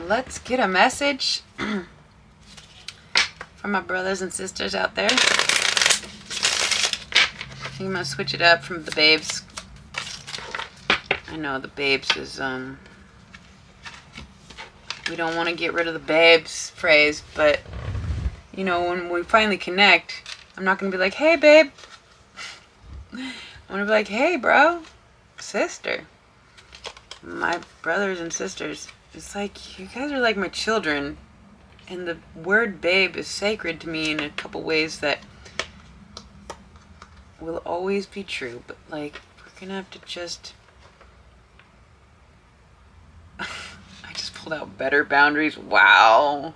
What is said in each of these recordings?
let's get a message from my brothers and sisters out there. I'm gonna switch it up from the babes. I know the babes is we don't want to get rid of the babes phrase, but you know, when we finally connect, I'm not gonna be like, hey babe. I'm gonna be like, hey bro, sister. My brothers and sisters. It's like, you guys are like my children, and the word babe is sacred to me in a couple ways that will always be true, but like, we're gonna have to just I just pulled out better boundaries. Wow.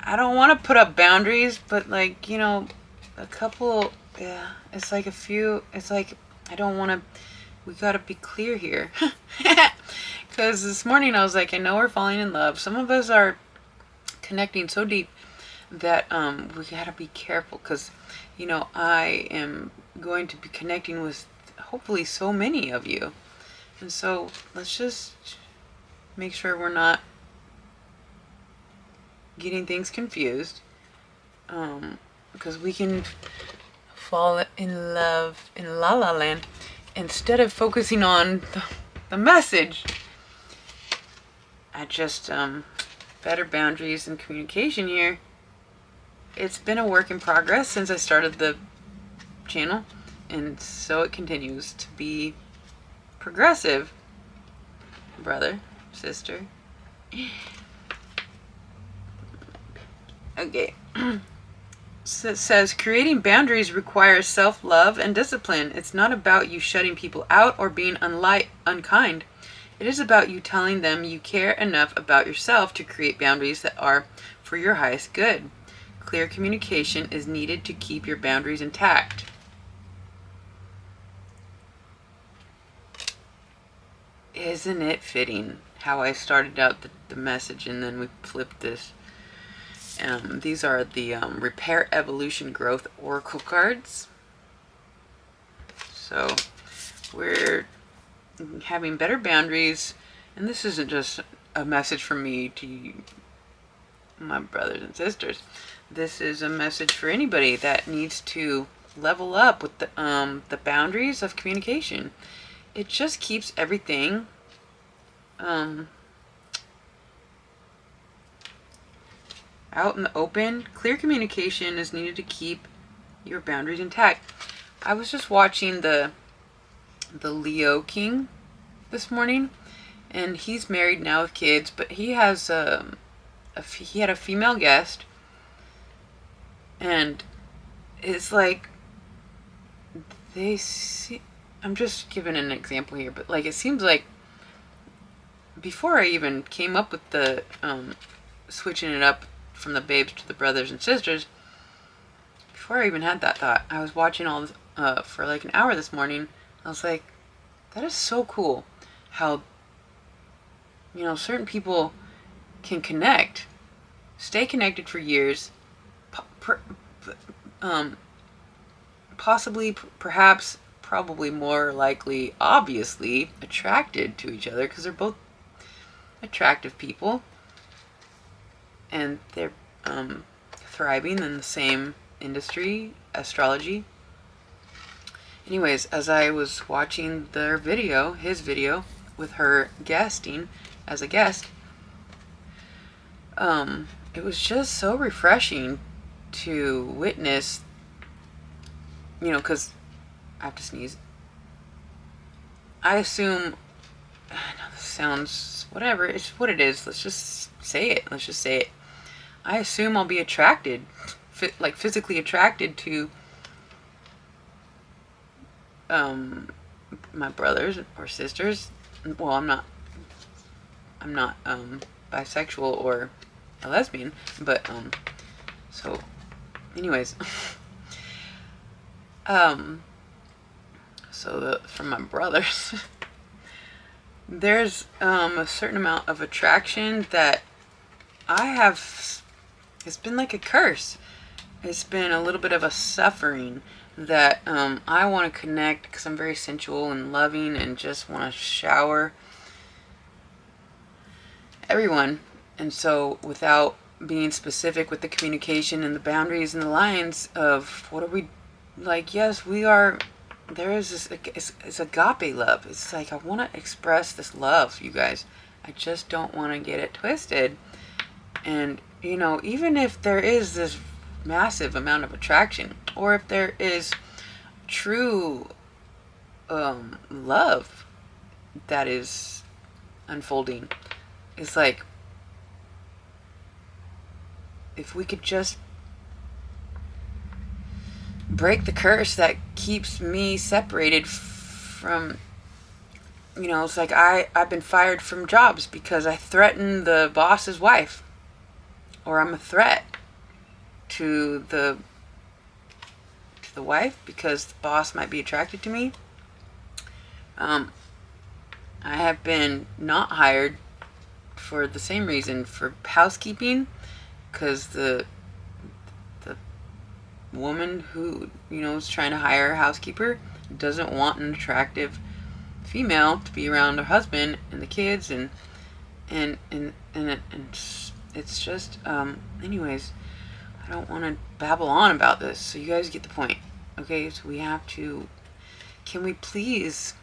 I don't want to put up boundaries, but like, you know, a couple, yeah, it's like a few, it's like, I don't want to, we got to be clear here. Because this morning I was like, I know we're falling in love. Some of us are connecting so deep that we got to be careful, because, you know, I am going to be connecting with hopefully so many of you. And so let's just make sure we're not getting things confused, because we can fall in love in la la land instead of focusing on the message. I just better boundaries and communication here. It's been a work in progress since I started the channel, and so it continues to be progressive, brother, sister. Okay. So it says, creating boundaries requires self-love and discipline. It's not about you shutting people out or being unkind. It is about you telling them you care enough about yourself to create boundaries that are for your highest good. Clear communication is needed to keep your boundaries intact. Isn't it fitting how I started out the message and then we flipped this? These are the Repair, Evolution, Growth Oracle cards. So we're having better boundaries, and this isn't just a message from me to you, my brothers and sisters. This is a message for anybody that needs to level up with the boundaries of communication. It just keeps everything out in the open. Clear communication is needed to keep your boundaries intact. I was just watching the Leo King this morning, and he's married now with kids, but he has he had a female guest, and it's like they see, I'm just giving an example here, but like, it seems like before I even came up with the switching it up from the babes to the brothers and sisters, before I even had that thought, I was watching all this for like an hour this morning. I was like, that is so cool how, you know, certain people can connect, stay connected for years, possibly, perhaps, probably more likely, obviously attracted to each other, because they're both attractive people, and they're thriving in the same industry, astrology. Anyways, as I was watching their video, his video, with her guesting as a guest, it was just so refreshing to witness, you know, because I have to sneeze. I assume, I know this sounds, whatever, it's what it is. Let's just say it. Let's just say it. I assume I'll be attracted, like physically attracted to my brothers or sisters. Well, I'm not bisexual or a lesbian, but so anyways, so from my brothers, there's a certain amount of attraction that I have. It's been like a curse. It's been a little bit of a suffering that I want to connect, because I'm very sensual and loving and just want to shower everyone. And so without being specific with the communication and the boundaries and the lines of what are we, like, yes, we are, there is this, it's agape love. It's like, I want to express this love, you guys. I just don't want to get it twisted. And, you know, even if there is this massive amount of attraction, or if there is true love that is unfolding, it's like, if we could just break the curse that keeps me separated from, you know, it's like I've been fired from jobs because I threatened the boss's wife, or I'm a threat to the wife because the boss might be attracted to me. I have been not hired for the same reason, for housekeeping, because the woman who, you know, is trying to hire a housekeeper doesn't want an attractive female to be around her husband and the kids, and it's just anyways, I don't want to babble on about this, so you guys get the point. Okay, so we have to, can we please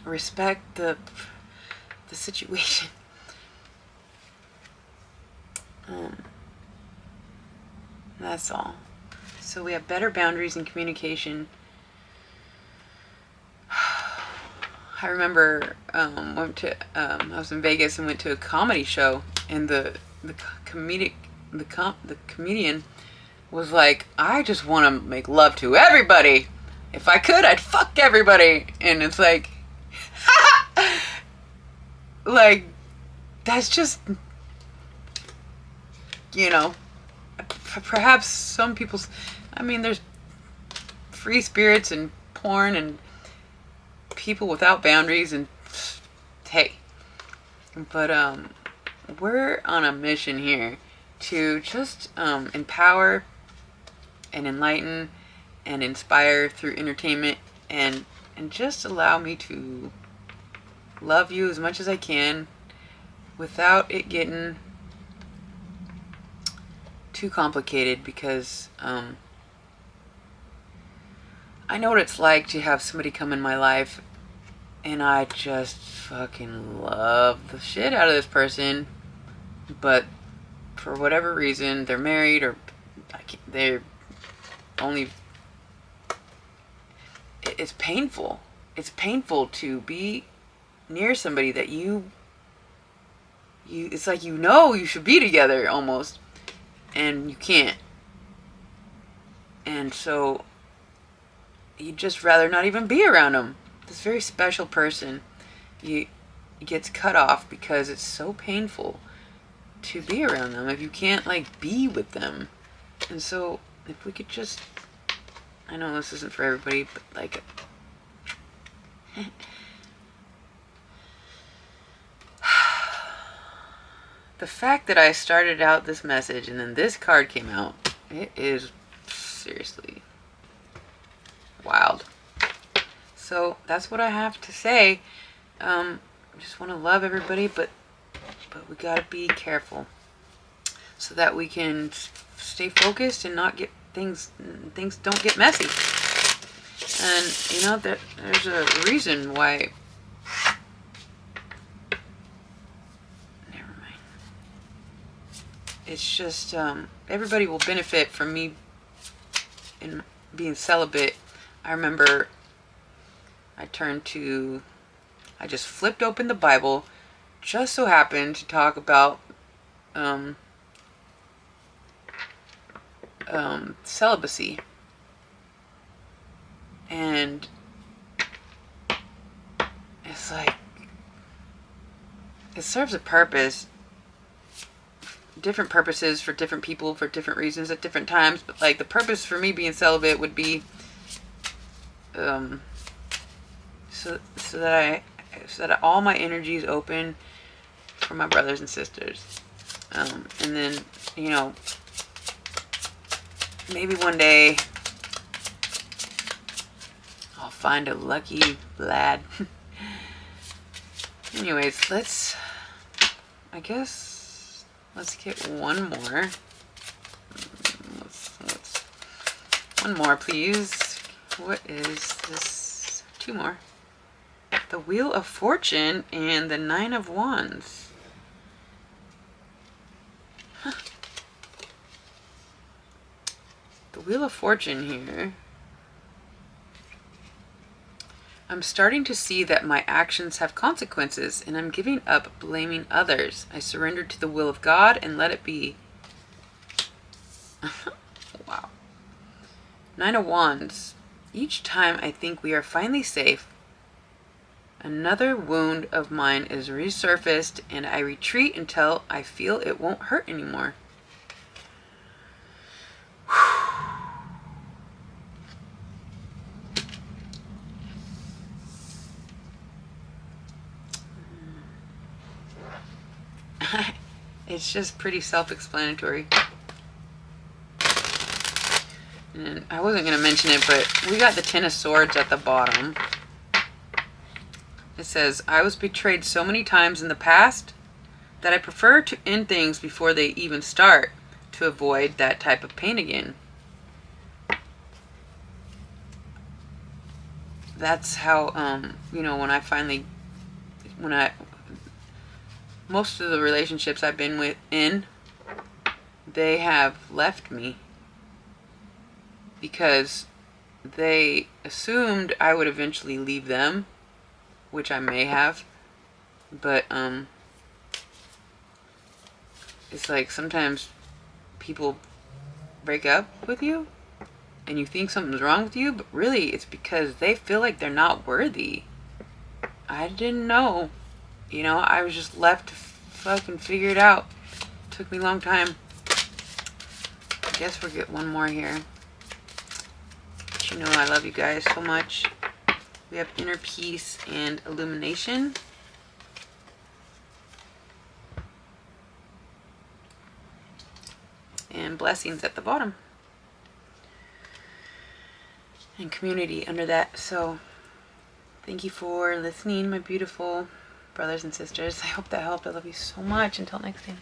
respect the situation? That's all. So we have better boundaries and communication. I remember I was in Vegas and went to a comedy show, and the comedian was like, I just want to make love to everybody. If I could, I'd fuck everybody. And it's like, like, that's just, you know, perhaps some people's, I mean, there's free spirits and porn and people without boundaries, and hey, but we're on a mission here to just empower and enlighten and inspire through entertainment, and just allow me to love you as much as I can without it getting too complicated, because I know what it's like to have somebody come in my life and I just fucking love the shit out of this person, but for whatever reason they're married, or they're only, it's painful. It's painful to be near somebody that you it's like, you know, you should be together almost, and you can't. And so you'd just rather not even be around them. This very special person, you gets cut off because it's so painful to be around them if you can't, like, be with them. And so if we could just, I know this isn't for everybody, but like, the fact that I started out this message and then this card came out, it is seriously wild. So that's what I have to say. I just want to love everybody, but we gotta be careful so that we can stay focused and not get things don't get messy. And you know, there's a reason why. Never mind. It's just everybody will benefit from me in being celibate. I remember I just flipped open the Bible, just so happened to talk about celibacy, and it's like, it serves a purpose, different purposes for different people for different reasons at different times, but like the purpose for me being celibate would be so that all my energy is open for my brothers and sisters, and then, you know, maybe one day find a lucky lad. Anyways, I guess, let's get one more. One more, please. What is this? Two more. The Wheel of Fortune and the Nine of Wands. Huh. The Wheel of Fortune here. I'm starting to see that my actions have consequences, and I'm giving up blaming others. I surrender to the will of God and let it be. Wow. Nine of Wands. Each time I think we are finally safe, another wound of mine is resurfaced, and I retreat until I feel it won't hurt anymore. It's just pretty self-explanatory. And I wasn't going to mention it, but we got the Ten of Swords at the bottom. It says, I was betrayed so many times in the past that I prefer to end things before they even start to avoid that type of pain again. That's how, you know, most of the relationships I've been in, they have left me because they assumed I would eventually leave them, which I may have, but it's like sometimes people break up with you and you think something's wrong with you, but really it's because they feel like they're not worthy. I didn't know. You know, I was just left to fucking figure it out. Took me a long time. I guess we'll get one more here. But you know I love you guys so much. We have inner peace and illumination. And blessings at the bottom. And community under that. So thank you for listening, my beautiful brothers and sisters. I hope that helped. I love you so much. Until next time.